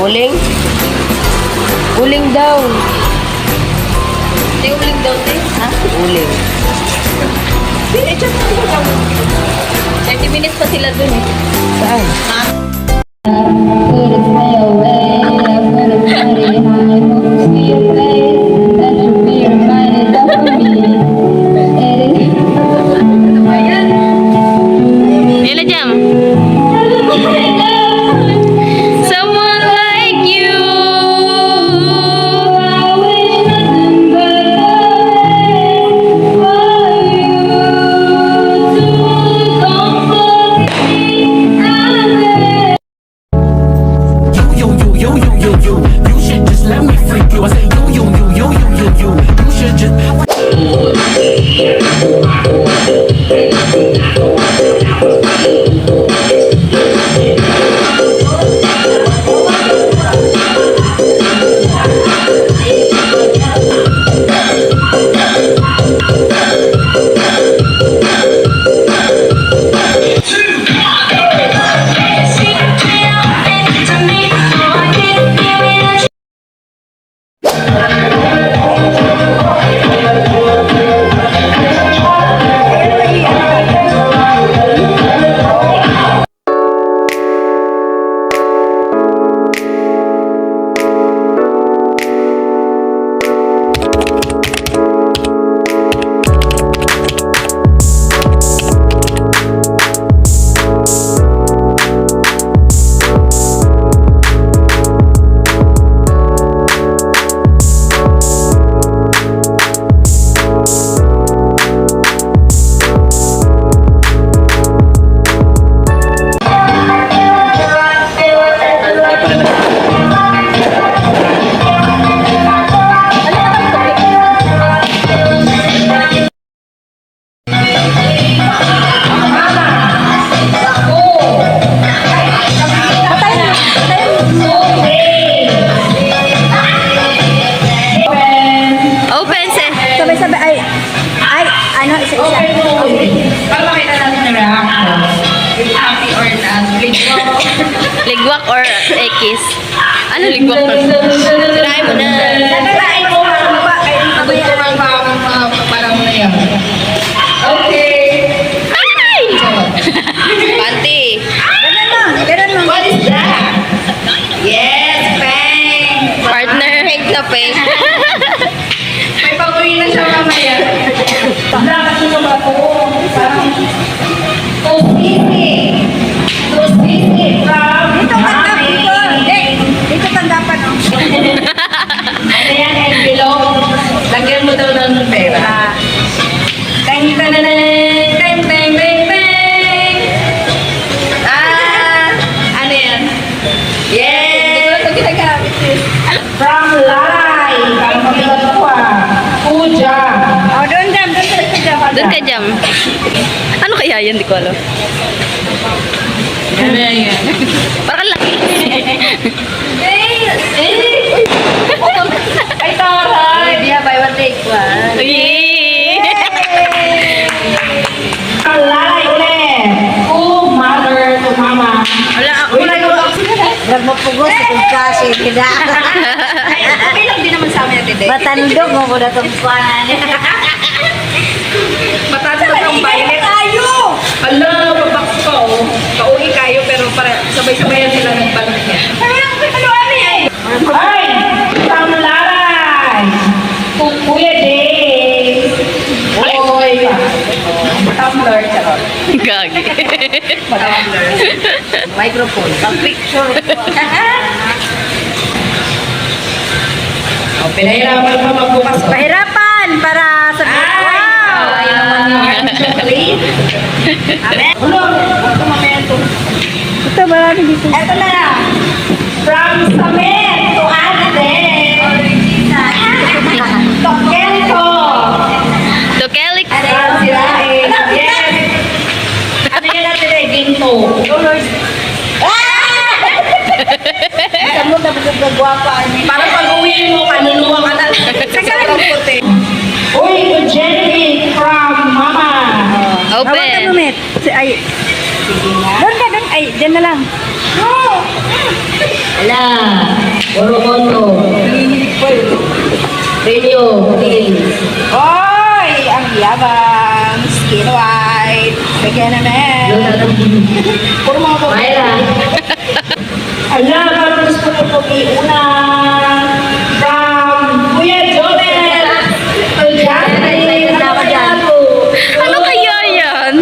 Uling? Uling daw. Hindi uling daw, te. Ha? Uling. 30 minutes pa sila dun eh. Saan? Lila Jam. Someone like you. You should just let me freak you. I say you should just. Open, se. Sabay-sabay. Ay, ano, isa-isa. Para makita natin yung reaction. If happy or not. Ligwak or ekis? Ano ligwak? Try mo na. Try mo ha. Magtuturan pa ako parang na yan. Okay. Ay! Panty. Ganun lang. What is that? Yes, bang. Partner. Fake na fake. May pag-uwi na siya mamaya. Wala kasi naman ako. Parang Tosisi. Tosisi from Dito tanggap dito. Dito tanggapan. Ano yan, envelope? Lagyan mo daw ng pera. Teng, teng, teng, teng, teng, teng, teng. Ano yan? Yes! Ito ginagamit eh. From Lai. Parang mabigat ko Puja. Oh, doon jam. Doon ka jam. Doon ka jam. Ano kaya yan? Di ko alam. Ano yan? Parang laki. Ay, taray! Idea by one take one. Yay! From Lai ulit. Oh, mother to mama. Wala ako. Wala ko. Nagmapugos sa kong kasi. Hindi. Okay lang din naman sa amin natin. Matandog mo ko na itong kuwanan. Matatas ang violet. Tayo! Hala, babak ko. Kauwi kayo pero para sabay-sabayan sila ng balot niya. Ay! Tamlaray! Kuya Dave! Oy! Tumblr, charot. Gagi. Tumblr. Microphone. Pag-picture ko. O, pinahirapan pa magbukas. O. Pahirapan para sa Wow! Ayun naman yung chocolate. Amen. Ulo, ito mamaya ito. Ito, marami dito. Ito na lang. From Samet to Ate. Tokelko. Tokelik. From Sirain. Yes. Ano yan natin eh? Ginto. Saan mo tapos nagwapa? Para pag-uwi mo, kanuluwa ka na. Sobrang puti. Uy, to Jenny from Mama. Hawakan mo, Open. Met. Ay, doon ka, doon. Ay, dyan na lang. Ala. Oromondo. Radio. Oy! Ang yabang. Skin white. Bigyan naman. Puro mga po. Mayra. Ala, parang gusto ko po iuna. From Kuya Jobel. Ano kaya yan?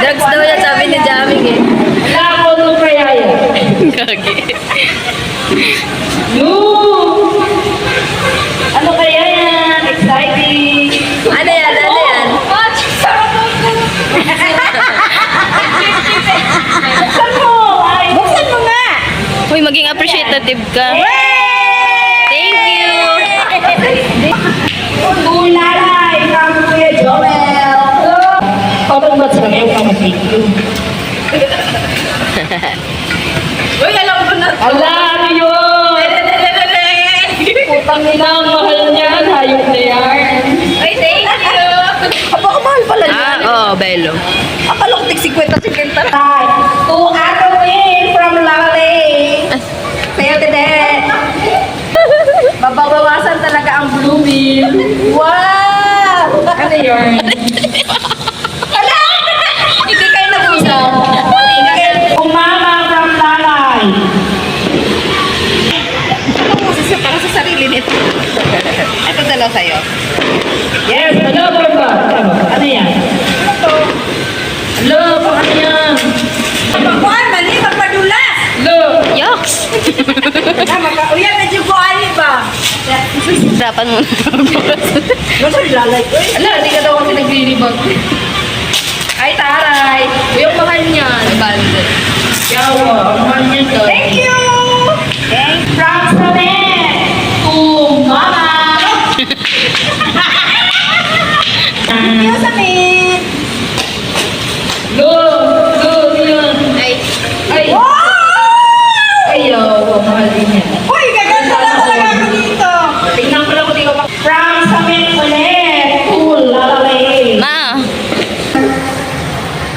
Drugs daw yan, sabi ni Jaming eh. Wala ako nung kaya yan. Gagi. Ano kaya yan? Exciting. Ano yan? Ano yan? Buksan mo nga! Uy, maging appreciative ka. Thank you. Ulalay from Kuya Jobel. Parang ba't sa kayo ka mag-thank you? Uy, alam ko na. Ala, ano yun? Putang ina, ang mahal niyan. Hayop na yan. Uy, thank you. Apaka-mahal pala niya. Ah, oh, Belo. Akala ko tig 50-50. To Adeline from Lale. Sayo, Tede. Mababawasan talaga ang blooming. Wow! Ano yun? Ala! Hindi kayo nag-usap. Umama from Lalay. Para sa sarili nito. Ito dalaw sa'yo. Yes, hello, Barba. Ano yan? Hello, ano yan? Magkuhan, mali, magpadulas. Hello. Yucks! Uyan, medyo kuhan ba? Hirapan mo. Gusto lalay ko eh. Ala, hindi ka daw kasi nagre-rebag. Ay, taray. Uy, yung mahal niyan. Bandit. Yawa, ang mahal niyan daw. Thank you! Thank from Samet to Mama! Thank you, Samet! Hello, hello, ano yan? Ay, Ay, Wow! ayaw, mahal din yan. Uy, gaganda na talaga ako dito! Tingnan ko lang kung di ka pa- From Samet ulit to Lalay! Ma,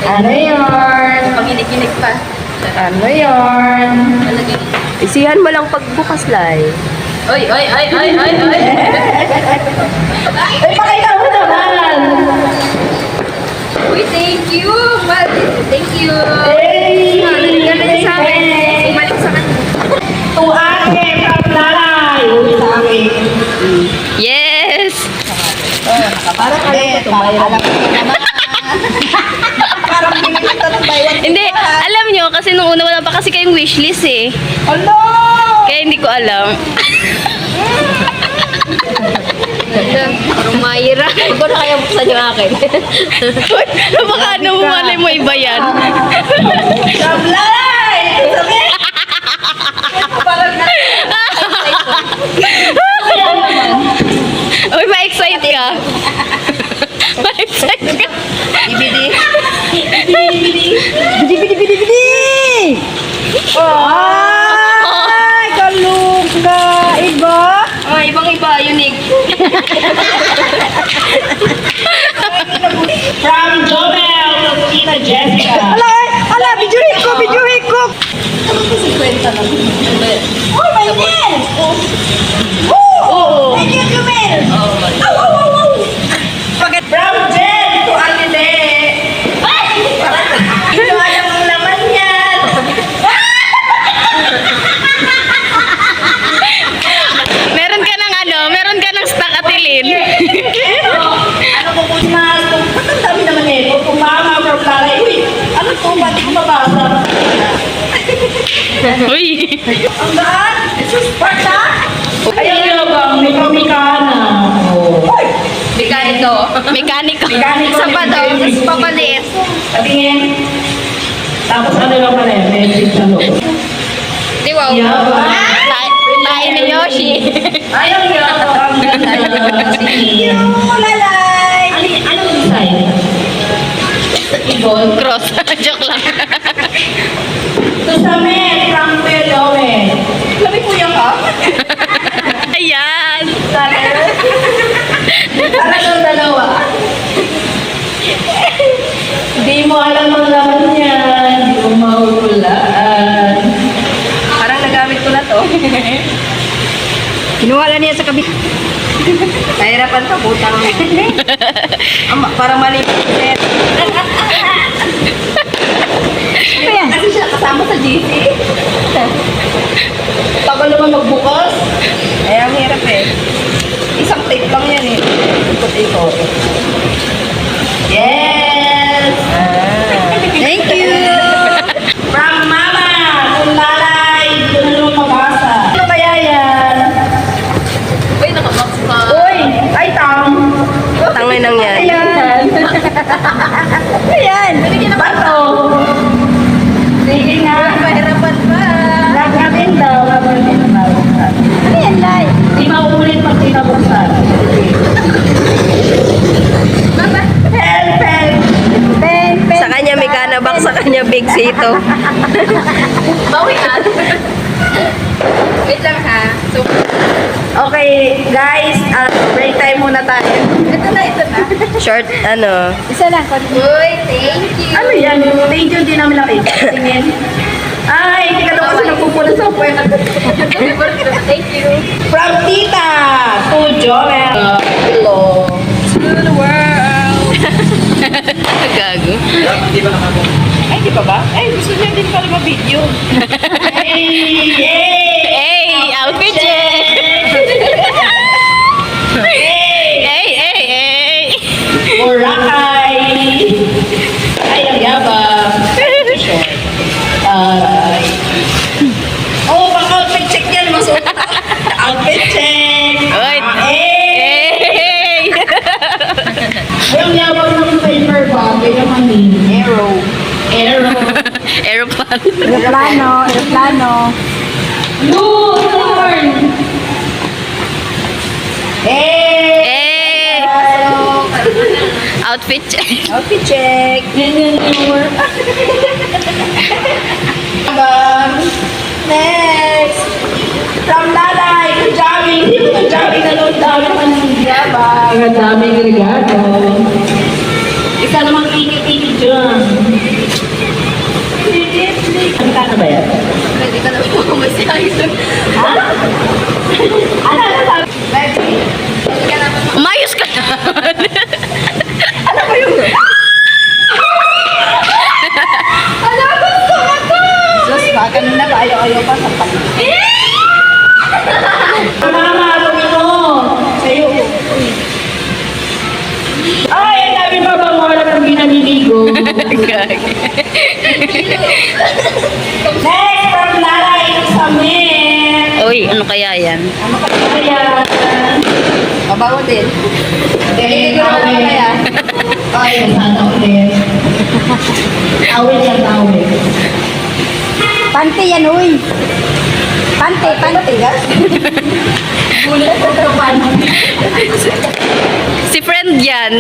Ano yun? panginikinig pa. Ano yun? Isihan mo lang pagbukas lai. Oy, oy, oy, oy, oy, oy. Ay, pakita mo naman! Uy, thank you. Thank you. Hey! Galing niya sa akin. Bumalik sa kanya. To Ate from Lalay! Uy, sa akin. Yes! Parang alam ko alam ko naman. Parang binigyan ng buy one. Hindi, alam nyo, kasi nung una wala pa kasi kayong wishlist eh. Hello! Kaya hindi ko alam. Parang mayira. Huwag ko na kaya buksan yung akin. Uy, baka ano mo, malay mo iba yan. Sablay! Sabi! Parang na... Uy, ma-excite ka. Ma-excite ka. Ibidi. Bidi! Ay, kaluga! Iba? Ah, ibang-iba. Unique. From Jobel to Tina Jessica. Ala, bidyuhin ko! Ano ko 50 na? Oh, my God! Oh! Thank you, Jumel! Oh! Pagkat from Jen to Alide. Ay! Ito alam ang laman yan. Meron ka ng stock atilin. Ano ko kung mas? Ang dami naman eh. Kung mama from Lalay. Uy, ano to? Ba't di ko mabasa? Uy. Ang daan? Sparta? Ayan ba? May pamikana. Uy! Mekaniko. Mekaniko. Isa pa daw. Isa pa maliit. Patingin. Tapos ano lang pala yun? May chip sa loob. Di wow. Yawa. Tayo ni Yoshi. Ayaw niya. Ang ganda. Sige. Lalay! Anong design? Ibon. Cross. Joke lang. To Samet from Pelowe. Sabi kuya ka? Ayan. Para ng dalawa. Hindi mo alam ang laman niya. Hindi mo mahulaan. Parang nagamit Kinuha lang niya sa kabit. Nahirapan ka, butang. Para malimutin. Ano yan? Kasi siya kasama sa GC. Tagal naman magbukas. Eh, ang hirap eh. Isang tape lang yan eh. Ikot-ikot. Yes! Thank you! From Mama, Lalay, doon mabasa. Ano kaya yan? Uy, nakabox pa. Uy! Ay, tang! Tangay nang yan. Ayan! Ayan! Bato! Sige nga. Mahirapan pa. Lagatin daw. Lagatin daw. Ano yan, Lai? Di mauulit pag tinabuksan. Pen, pen. Pen, pen. Sa kanya may kanabak, sa kanya big sito. Bawi ka. Wait lang ha. So, Okay, guys, break time muna tayo. ito na. Short, ano? Isa lang. Uy, thank you. Ano yan? Thank you, di namin nakita. Tingin. Ay, hindi ka daw kasi nagpupula sa puwet. Thank you. From Tita to Joel. Hello. To the world. Gago. Ay, di pa ba? Ay, gusto niya din pala ma-video. Hey! Yay! Hey, outfit check! Hey, hey, hey! Boracay! Ay, ang yabang. Aray. Oh, pang-outfit check yan. Masuot na. Outfit check! Oy! Hey! Hey! Yung yabang ng paper bag, yung mami. Arrow. Arrow. Aeroplane. Aeroplano. Lord! Hey! Hey! Outfit check. Outfit check. Next! From Lalay to Javi. Hindi mo to Javi na doon daw naman yung yabang. Ang daming regalo. Isa namang ikit-ikit dyan. Ang na ba yan? Pwede ka na pumasaya. Ano sabi? Baby, Pwede ka na Umayos ka na! ano ba yung... Ano gusto mo to? Diyos ba, kanina ba ayaw-ayaw pa sa pag... Mama, sabi mo. Sa'yo. Ay, ang dami pa bang wala kang ginaniligo? Next, from Lalay to Samir. Uy, ano kaya yan? Ano ka kaya? Mabaho din. Hindi ko naman kaya. Ay, sana ulit. Awit yan, awit. Pante yan, uy. Pante, pante. Bulat sa trapan. Si friend yan.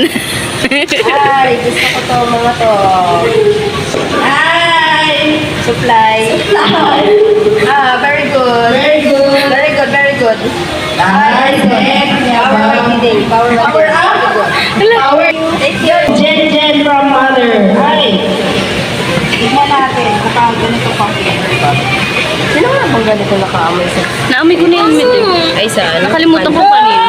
Ay, gusto ko to, mga to. Ay! Supply. Ah, very good. Very good. Very good, very good. Nice. Next, Yeah, power of the day. Power of the Power day. up. Power. Thank you. Jen from mother. Ay. Tingnan natin. Mukhang ganito pang sino nga bang ganito nakaamoy sa... Naamoy ko na yung mit eh. Ay, saan? Nakalimutan ko kanina.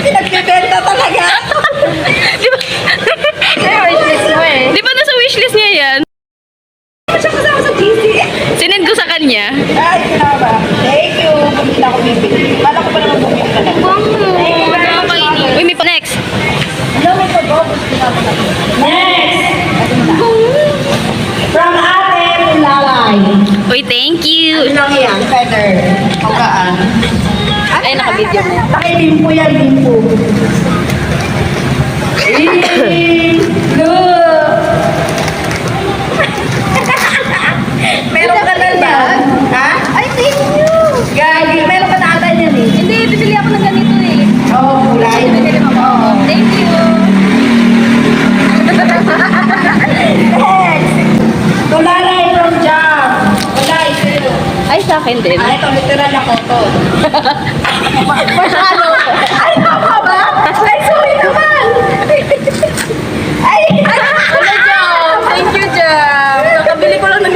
Nagbibenta talaga. Ay, wishlist mo eh. Di ba nasa wishlist niya yan? Ano siya kasama sa GC? Sinend ko sa kanya. Ay, kinaba. Thank you. Hindi na ako bibili. Kala ko pa naman bumili ka lang. Thank you very much, mother. Uy, may pa next. Ano, may pag-obos. Next. From ate to lalay. Uy, thank you. Ano lang yan? Feather. Pagkaan. Ay, nakabidyo mo. Pakibimpo yan, bimpo. Meron ka na yan? Ha? Ay, thank you. Gagi, meron ka na ata yan eh. Hindi, bibili ako ng ganito eh. Oo, kulay. Bibili mo. Thank you. Next. Tulalay from Jam. Kulay, sa'yo. Ay, sa akin din. Ay, ito, literal ako to. Masyado. Ay, tama ba? Ay, sorry naman. Ay, Ano, Jam? Thank you, Jam. Nakabili ko lang ng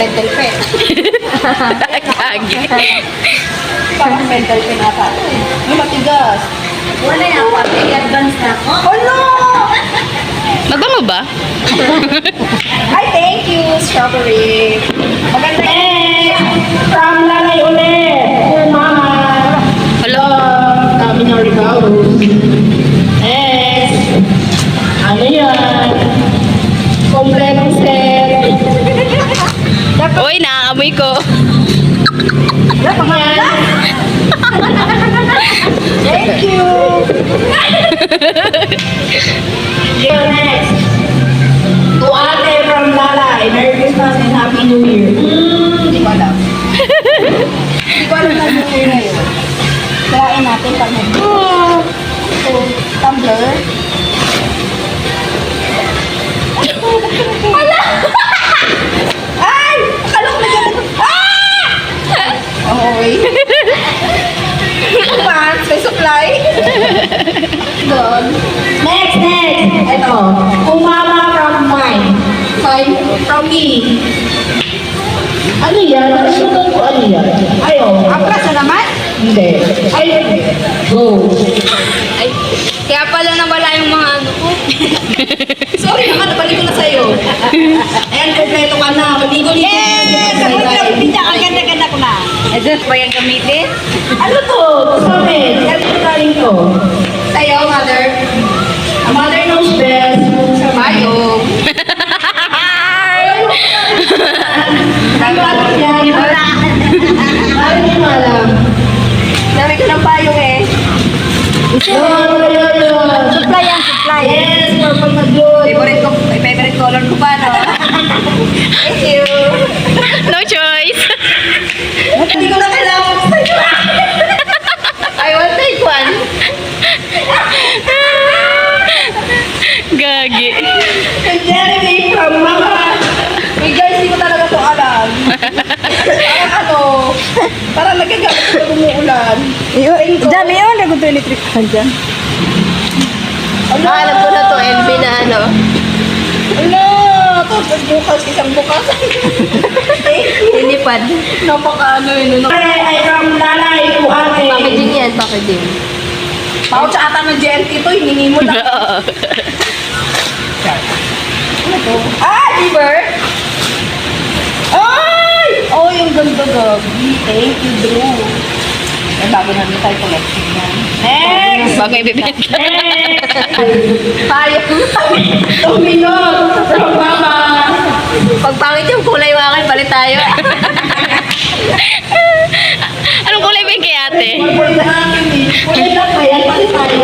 Pentel pen. Gagi. Parang mental pinata. Yung matigas. Wala yan, pati advance na ako. Oh no! Mabango ba? Ay, thank you, strawberry. Maganda from Lalay ulit. Dear Mama. Hello. Dami ng regalos. Next. Ano yan? Kompletong set. Uy, nakakamoy ko. Yan. Thank you. Next. To Ate from Lalay. Merry Christmas and Happy New Year. Hindi ko alam. Hindi ko alam na New Year na yun. Kirain natin pag So, tumbler. Ay! Akala ko na ganito. Ah! Okay. Pants, may supply. Doon. Next. Ito. Umama from mine. From me. Ano yan? Nasunan ko ano yan? Ayo. Apras na naman? Hindi. Ay, go. Ay, kaya pala nawala yung mga ano ko. Sorry naman, nabalik ko na sa'yo. Ayan, kompleto ka na. Maligo-ligo. Yes! Ang ganda-ganda ko na. Ito pa yung gamitin? Ano to? Sorry. Galing ko galing to. Sa'yo, mother. A mother knows best. Sa mayo. Ang alam yan. Wala. Ayaw niyo alam. Dami ko ng payong eh. Supply yan, supply. Yes, purple na good. Favorite color ko pa, no? Thank you. No choice. Hindi ko na kailangan. I will take one. Gagi. And Jeremy from Mama. Hey guys, hindi ko talaga to alam. Parang nagagamit ko pag umuulan. Dami yun, nagun to electric fan dyan. Alam ko na to, MB na ano. Ano? Tapos bukas, isang bukas. Tinipad. Napaka ano yun. Ay, from Lalay to Ate. Packaging yan, packaging. Pouch ata ng GNT to, hiningi mo lang. Ano to? Ah, Liver! Ay! Oh, yung ganda gabi. Thank you, Drew. Ay, bago namin tayo collection yan. Next! Bago ibibenta. Tayo. Tuminod from Mama. Pag pangit yung kulay mo akin, balik tayo. Anong kulay ba yung kay ate? Kulay na akin eh. Kulay na pa yan, pati tayo.